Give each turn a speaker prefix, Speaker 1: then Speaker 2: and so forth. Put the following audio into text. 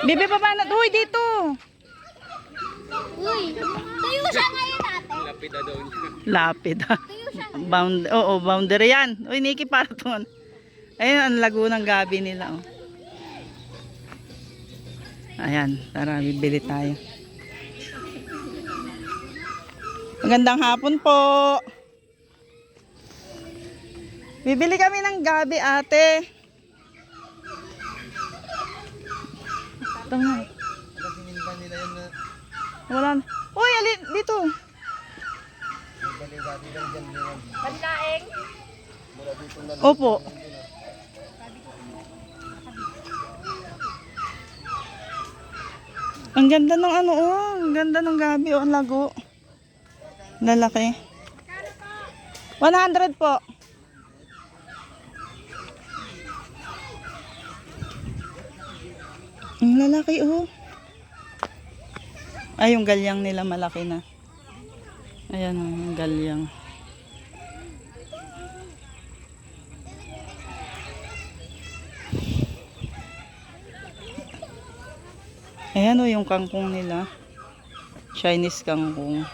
Speaker 1: Bibi pa ba na? Uy, dito.
Speaker 2: Uy, tuyo siya ngayon ate.
Speaker 3: Lapid na daw niya.
Speaker 1: Lapid ha.
Speaker 2: Tuyo siya ngayon.
Speaker 1: Oo, boundary yan. Uy, Nikki, para to. Ayun, ang lago ng gabi nila. Oh. Ayan, tara, bibili tayo. Magandang hapon po. Bibili kami ng gabi, ate. Ito nga.
Speaker 3: Sininda nila yun na.
Speaker 1: Wala na. Uy, alin, dito.
Speaker 3: Bali-bali lang dyan.
Speaker 2: Panlaeng.
Speaker 3: Mula dito na.
Speaker 1: Opo. Ang ganda ng ano, oh. Ang ganda ng gabi, oh. Ang lago. Lalaki. 100 po. Ang lalaki, oh. Ay, yung galyang nila malaki na. Ayan, oh, yung galyang. Ayan, oh, yung kangkong nila. Chinese kangkong.